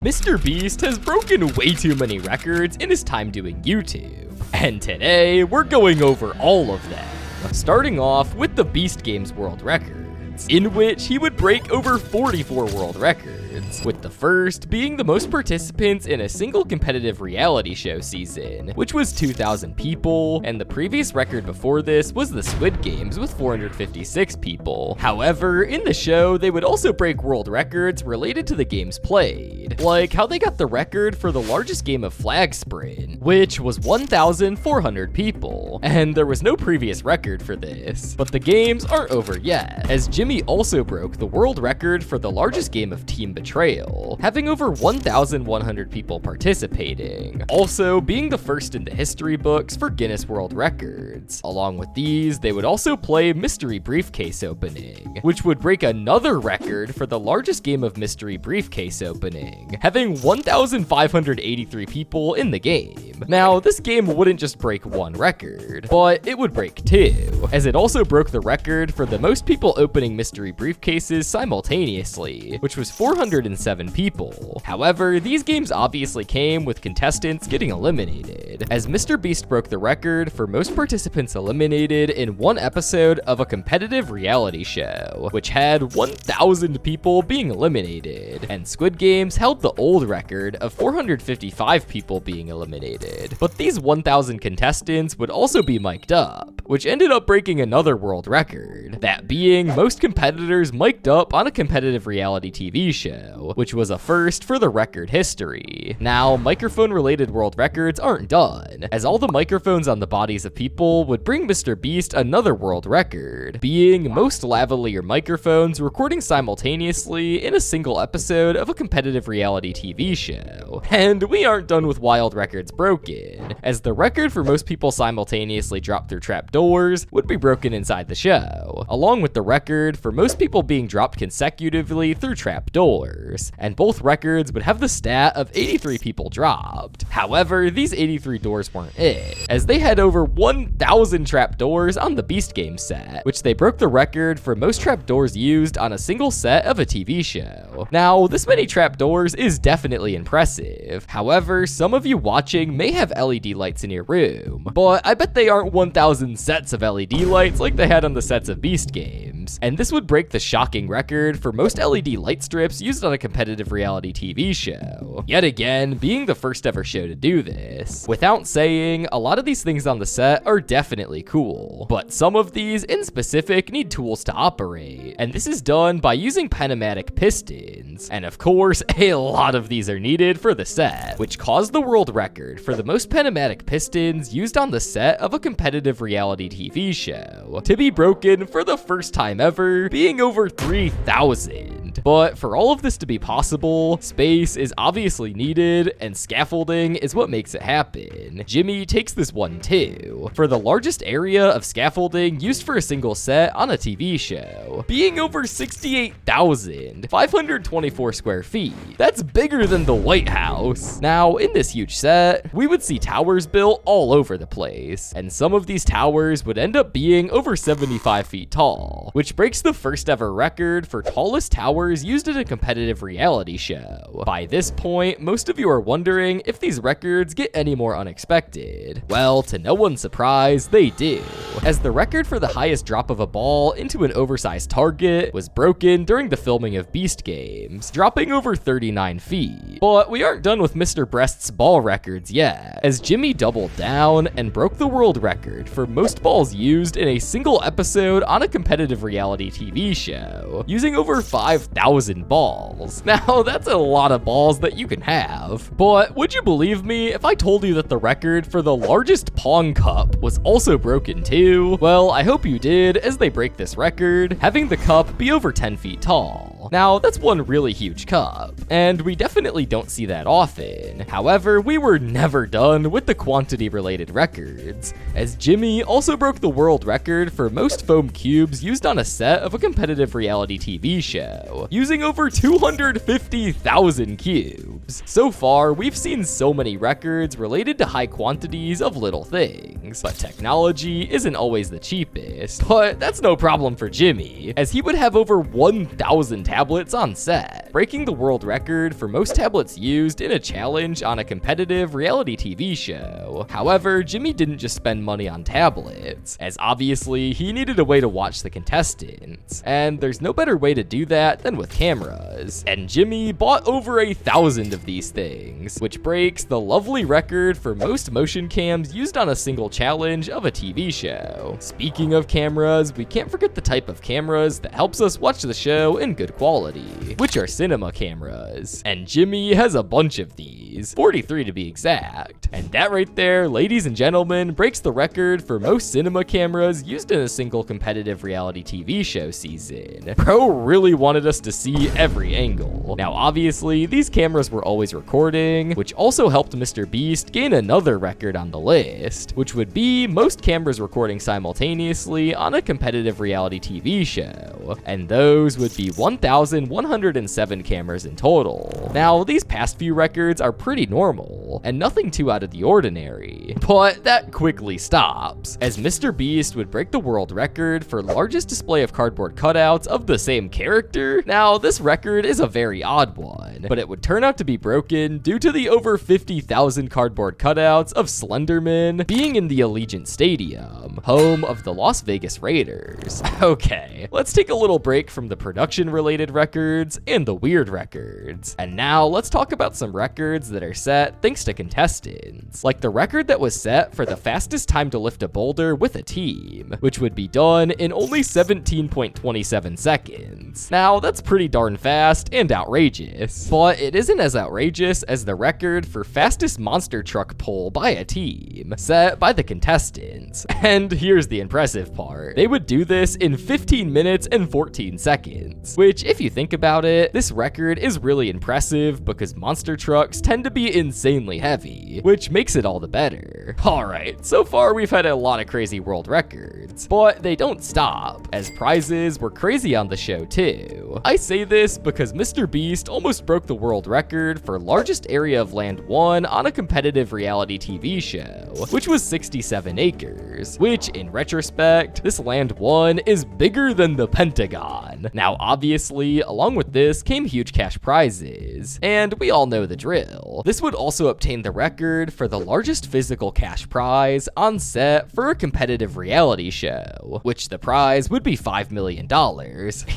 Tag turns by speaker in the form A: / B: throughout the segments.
A: MrBeast has broken way too many records in his time doing YouTube, and today we're going over all of them, starting off with the Beast Games World Records, in which he would break over 44 world records, with the first being the most participants in a single competitive reality show season, which was 2,000 people, and the previous record before this was the Squid Games with 456 people. However, in the show, they would also break world records related to the games played, like how they got the record for the largest game of flag sprint, which was 1,400 people, and there was no previous record for this. But the games aren't over yet, as Jimmy also broke the world record for the largest game of team betrayal, having over 1,100 people participating, also being the first in the history books for Guinness World Records. Along with these, they would also play Mystery Briefcase Opening, which would break another record for the largest game of Mystery Briefcase Opening, having 1,583 people in the game. Now, this game wouldn't just break one record, but it would break two, as it also broke the record for the most people opening mystery briefcases simultaneously, which was 407 people. However, these games obviously came with contestants getting eliminated, as MrBeast broke the record for most participants eliminated in one episode of a competitive reality show, which had 1,000 people being eliminated, and Squid Games held the old record of 455 people being eliminated. But these 1,000 contestants would also be mic'd up, which ended up breaking another world record, that being most competitors mic'd up on a competitive reality TV show, which was a first for the record history. Now, microphone-related world records aren't done, as all the microphones on the bodies of people would bring MrBeast another world record, being most lavalier microphones recording simultaneously in a single episode of a competitive reality TV show. And we aren't done with wild records broken, as the record for most people simultaneously dropped through trapdoors would be broken inside the show, along with the record for most people being dropped consecutively through trapdoors, and both records would have the stat of 83 people dropped. However, these 83 doors weren't it, as they had over 1,000 trapdoors on the Beast Game set, which they broke the record for most trapdoors used on a single set of a TV show. Now, this many trapdoors is definitely impressive. However, some of you watching may have LED lights in your room, but I bet they aren't 1,000 sets of LED lights like they had on the sets of Beast Games, and this would break the shocking record for most LED light strips used on a competitive reality TV show, yet again being the first ever show to do this. Without saying, a lot of these things on the set are definitely cool, but some of these in specific need tools to operate, and this is done by using pneumatic pistons, and of course a lot of these are needed for the set, which caused the world record for the most pneumatic pistons used on the set of a competitive reality TV show to be broken for the first time ever, being over 3,000. But for all of this to be possible, space is obviously needed, and scaffolding is what makes it happen. Jimmy takes this one too, for the largest area of scaffolding used for a single set on a TV show, being over 68,524 square feet. That's bigger than the White House. Now, in this huge set, we would see towers built all over the place, and some of these towers would end up being over 75 feet tall, which breaks the first ever record for tallest towers used in a competitive reality show. By this point, most of you are wondering if these records get any more unexpected. Well, to no one's surprise, they do, as the record for the highest drop of a ball into an oversized target was broken during the filming of Beast Games, dropping over 39 feet. But we aren't done with MrBeast's ball records yet, as Jimmy doubled down and broke the world record for most balls used in a single episode on a competitive reality TV show, using over 5,000 balls. Now, that's a lot of balls that you can have. But would you believe me if I told you that the record for the largest Pong cup was also broken too? Well, I hope you did, as they break this record, having the cup be over 10 feet tall. Now, that's one really huge cup, and we definitely don't see that often. However, we were never done with the quantity-related records, as Jimmy also broke the world record for most foam cubes used on a set of a competitive reality TV show, using over 250,000 cubes. So far, we've seen so many records related to high quantities of little things. things. But technology isn't always the cheapest. But that's no problem for Jimmy, as he would have over 1,000 tablets on set, breaking the world record for most tablets used in a challenge on a competitive reality TV show. However, Jimmy didn't just spend money on tablets, as obviously he needed a way to watch the contestants, and there's no better way to do that than with cameras. And Jimmy bought over 1,000 of these things, which breaks the lovely record for most motion cams used on a single challenge of a TV show. Speaking of cameras, we can't forget the type of cameras that helps us watch the show in good quality, which are cinema cameras. And Jimmy has a bunch of these, 43 to be exact. And that right there, ladies and gentlemen, breaks the record for most cinema cameras used in a single competitive reality TV show season. Pro really wanted us to see every angle. Now obviously, these cameras were always recording, which also helped MrBeast gain another record on the list, which would be most cameras recording simultaneously on a competitive reality TV show. And those would be 1,107 cameras in total. Now, these past few records are pretty normal, and nothing too out of the ordinary. But that quickly stops, as MrBeast would break the world record for largest display of cardboard cutouts of the same character. Now, this record is a very odd one, but it would turn out to be broken due to the over 50,000 cardboard cutouts of Slenderman being in the Allegiant Stadium, home of the Las Vegas Raiders. Okay, let's take a little break from the production-related records and the weird records. And now, let's talk about some records that are set thanks to contestants, like the record that was set for the fastest time to lift a boulder with a team, which would be done in only 17.27 seconds. Now, that's pretty darn fast and outrageous, but it isn't as outrageous as the record for fastest monster truck pull by a team, set by the contestants. And here's the impressive part. They would do this in 15 minutes and 14 seconds, which, if you think about it, this record is really impressive because monster trucks tend to be insanely heavy, which makes it all the better. Alright, so far we've had a lot of crazy world records, but they don't stop, as prizes were crazy on the show too. I say this because MrBeast almost broke the world record for largest area of land won on a competitive reality TV show, which was 67 acres, which in retrospect, this land won is bigger than the Pentagon. Now obviously, along with this came huge cash prizes, and we all know the drill. This would also obtain the record for the largest physical cash prize on set for a competitive reality show, which the prize would be $5 million.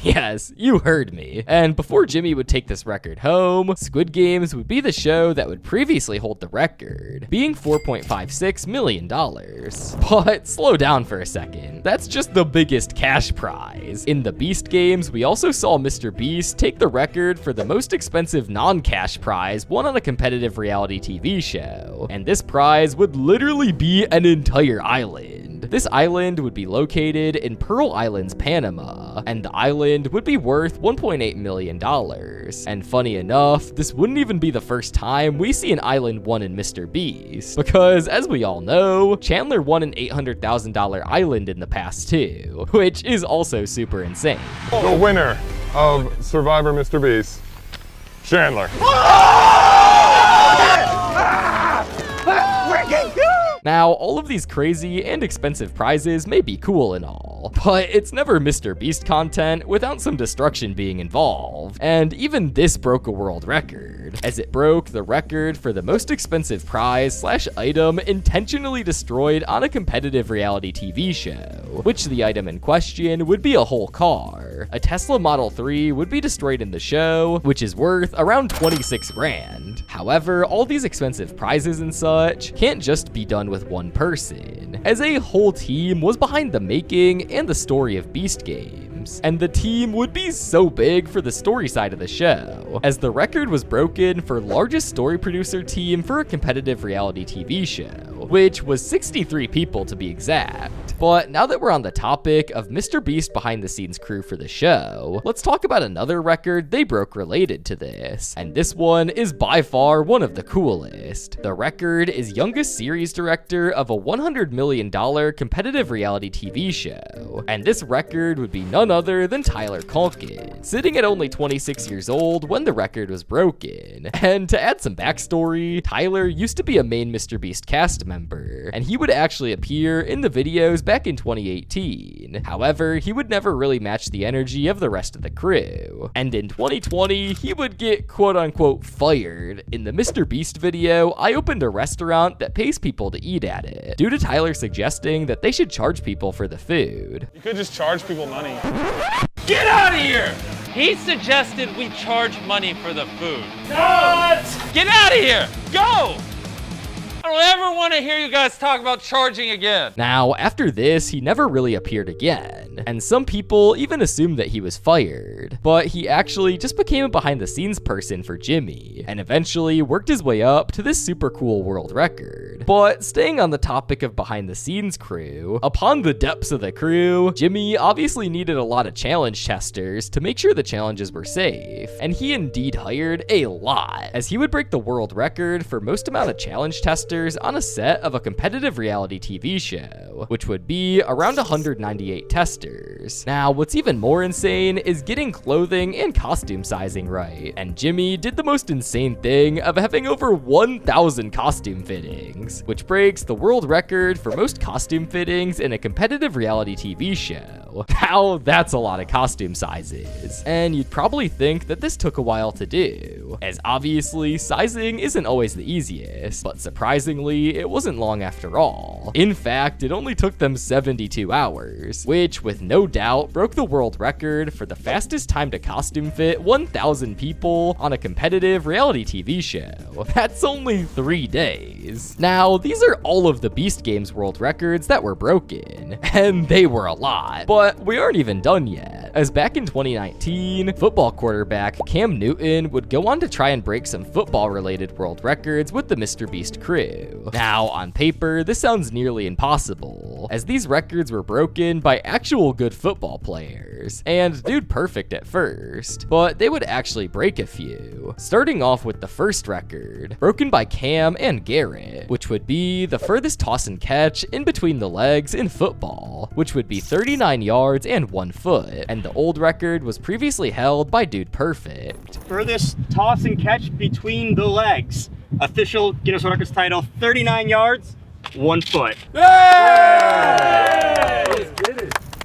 A: Yes, you heard me. And before Jimmy would take this record home, Squid Games would be the show that would previously hold the record, being $4.56 million. But slow down for a second. That's just the biggest cash prize. In the Beast Games, we also saw MrBeast take the record for the most expensive non-cash prize won on a competitive reality TV show, and this prize would literally be an entire island. This island would be located in Pearl Islands, Panama, and the island would be worth $1.8 million. And funny enough, this wouldn't even be the first time we see an island won in MrBeast, because as we all know, Chandler won an $800,000 island in the past too, which is also super insane.
B: The winner of Survivor MrBeast, Chandler.
A: Now, all of these crazy and expensive prizes may be cool and all, but it's never MrBeast content without some destruction being involved. And even this broke a world record, as it broke the record for the most expensive prize / item intentionally destroyed on a competitive reality TV show, which the item in question would be a whole car. A Tesla Model 3 would be destroyed in the show, which is worth around 26 grand. However, all these expensive prizes and such can't just be done with one person, as a whole team was behind the making and the story of Beast Games, and the team would be so big for the story side of the show, as the record was broken for largest story producer team for a competitive reality TV show, which was 63 people to be exact. But now that we're on the topic of MrBeast behind the scenes crew for the show, let's talk about another record they broke related to this. And this one is by far one of the coolest. The record is youngest series director of a $100 million competitive reality TV show. And this record would be none other than Tyler Culkin, sitting at only 26 years old when the record was broken. And to add some backstory, Tyler used to be a main MrBeast cast member, and he would actually appear in the videos back in 2018. However, he would never really match the energy of the rest of the crew. And in 2020, he would get quote-unquote fired. In the MrBeast video, I opened a restaurant that pays people to eat at it, due to Tyler suggesting that they should charge people for the food.
B: You could just charge people money.
C: Get out of here! He suggested we charge money for the food. What? Get out of here! Go! I don't ever want to hear you guys talk about charging again.
A: Now, after this, he never really appeared again, and some people even assumed that he was fired, but he actually just became a behind-the-scenes person for Jimmy, and eventually worked his way up to this super cool world record. But staying on the topic of behind-the-scenes crew, upon the depths of the crew, Jimmy obviously needed a lot of challenge testers to make sure the challenges were safe, and he indeed hired a lot, as he would break the world record for most amount of challenge testers on a set of a competitive reality TV show, which would be around 198 testers. Now, what's even more insane is getting clothing and costume sizing right, and Jimmy did the most insane thing of having over 1,000 costume fittings, which breaks the world record for most costume fittings in a competitive reality TV show. Now, that's a lot of costume sizes, and you'd probably think that this took a while to do, as obviously sizing isn't always the easiest, but surprisingly, it wasn't long after all. In fact, it only took them 72 hours, which with no doubt broke the world record for the fastest time to costume fit 1,000 people on a competitive reality TV show. That's only 3 days. Now, these are all of the Beast Games world records that were broken, and they were a lot, but we aren't even done yet, as back in 2019, football quarterback Cam Newton would go on to try and break some football-related world records with the MrBeast crew. Now, on paper, this sounds nearly impossible, as these records were broken by actual good football players, and dude perfect at first, but they would actually break a few, starting off with the first record, broken by Cam and Garrett, which would be the furthest toss and catch in between the legs in football, which would be 39 yards and 1 foot, and the old record was previously held by Dude Perfect.
D: Furthest toss and catch between the legs. Official Guinness World Records title, 39 yards, 1 foot.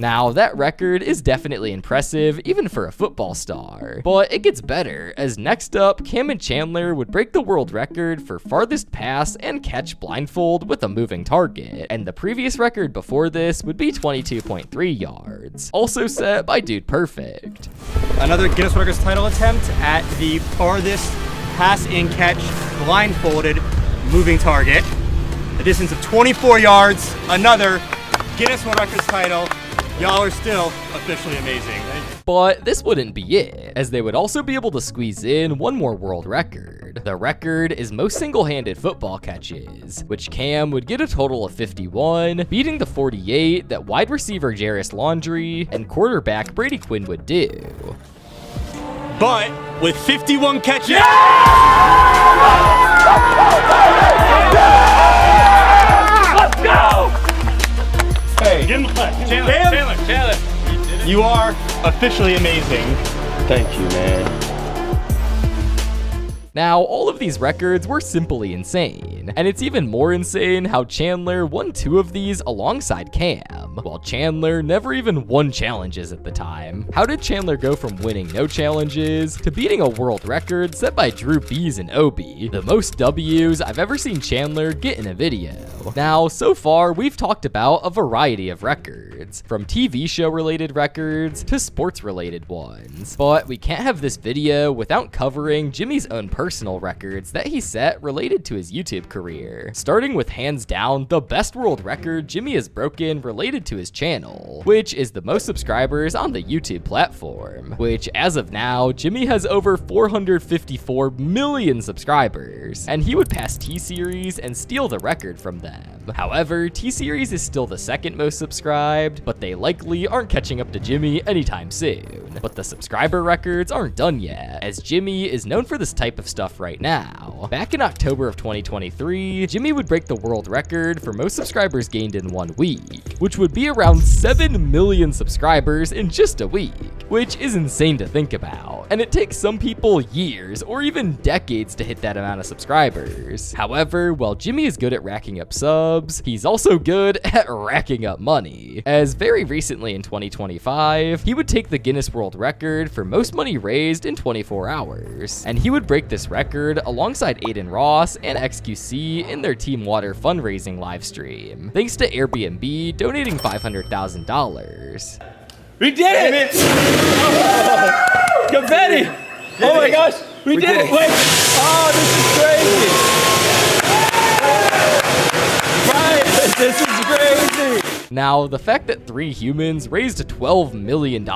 A: Now, that record is definitely impressive, even for a football star. But it gets better, as next up, Cam and Chandler would break the world record for farthest pass and catch blindfold with a moving target, and the previous record before this would be 22.3 yards, also set by Dude Perfect.
D: Another Guinness World Records title attempt at the farthest pass and catch blindfolded moving target. A distance of 24 yards, another Guinness World Records title. Y'all are still officially amazing.
A: But this wouldn't be it, as they would also be able to squeeze in one more world record. The record is most single-handed football catches, which Cam would get a total of 51, beating the 48 that wide receiver Jarvis Landry and quarterback Brady Quinn would do.
D: But with 51 catches,
C: Let's go!
B: Hey,
D: give him a clap.
C: Chandler.
D: You are officially amazing.
E: Thank you, man.
A: Now, all of these records were simply insane, and it's even more insane how Chandler won 2 of these alongside Cam, while Chandler never even won challenges at the time. How did Chandler go from winning no challenges to beating a world record set by Drew Bees and Obi, the most W's I've ever seen Chandler get in a video? Now, so far, we've talked about a variety of records, from TV show related records to sports related ones, but we can't have this video without covering Jimmy's own personal record records that he set related to his YouTube career, starting with hands down the best world record Jimmy has broken related to his channel, which is the most subscribers on the YouTube platform, which as of now, Jimmy has over 454 million subscribers, and he would pass T-Series and steal the record from them. However, T-Series is still the second most subscribed, but they likely aren't catching up to Jimmy anytime soon. But the subscriber records aren't done yet, as Jimmy is known for this type of stuff right now. Back in October of 2023, Jimmy would break the world record for most subscribers gained in 1 week, which would be around 7 million subscribers in just a week, which is insane to think about. And it takes some people years or even decades to hit that amount of subscribers. However, while Jimmy is good at racking up subs, he's also good at racking up money, as very recently in 2025, he would take the Guinness World Record for most money raised in 24 hours, and he would break this record alongside Aiden Ross and XQC in their Team Water fundraising live stream, thanks to Airbnb donating $500,000.
E: We did it! Confetti! Oh my gosh, we did it! Wait! Oh, this is crazy! Right, this is crazy!
A: Now, the fact that 3 humans raised $12 million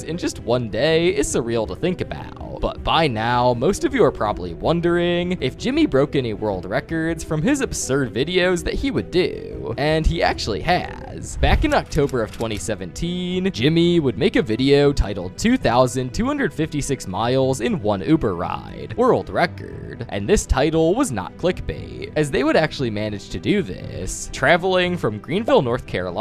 A: in just 1 day is surreal to think about. But by now, most of you are probably wondering if Jimmy broke any world records from his absurd videos that he would do. And he actually has. Back in October of 2017, Jimmy would make a video titled 2,256 miles in 1 Uber ride, world record. And this title was not clickbait, as they would actually manage to do this, traveling from Greenville, North Carolina,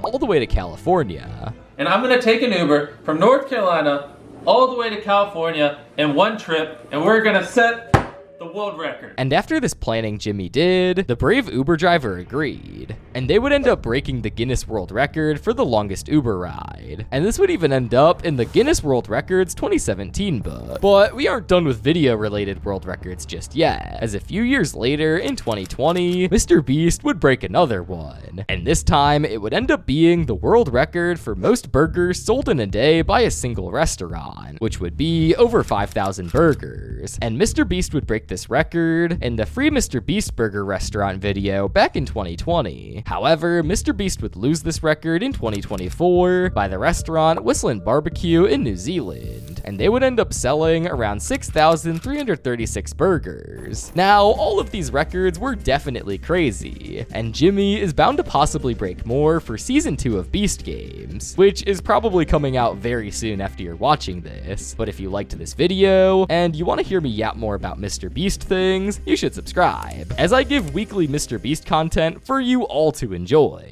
A: all the way to California.
C: And I'm gonna take an Uber from North Carolina all the way to California in 1 trip, and we're gonna set the world record.
A: And after this planning Jimmy did, the brave Uber driver agreed, and they would end up breaking the Guinness World Record for the longest Uber ride. And this would even end up in the Guinness World Records 2017 book. But we aren't done with video related world records just yet, as a few years later in 2020, MrBeast would break another one. And this time it would end up being the world record for most burgers sold in a day by a single restaurant, which would be over 5,000 burgers. And MrBeast would break this record in the free MrBeast burger restaurant video back in 2020. However, MrBeast would lose this record in 2024 by the restaurant Whistling Barbecue in New Zealand, and they would end up selling around 6,336 burgers. Now, all of these records were definitely crazy, and Jimmy is bound to possibly break more for season 2 of Beast Games, which is probably coming out very soon after you're watching this. But if you liked this video and you want to hear me yap more about MrBeast things, you should subscribe, as I give weekly MrBeast content for you all to enjoy.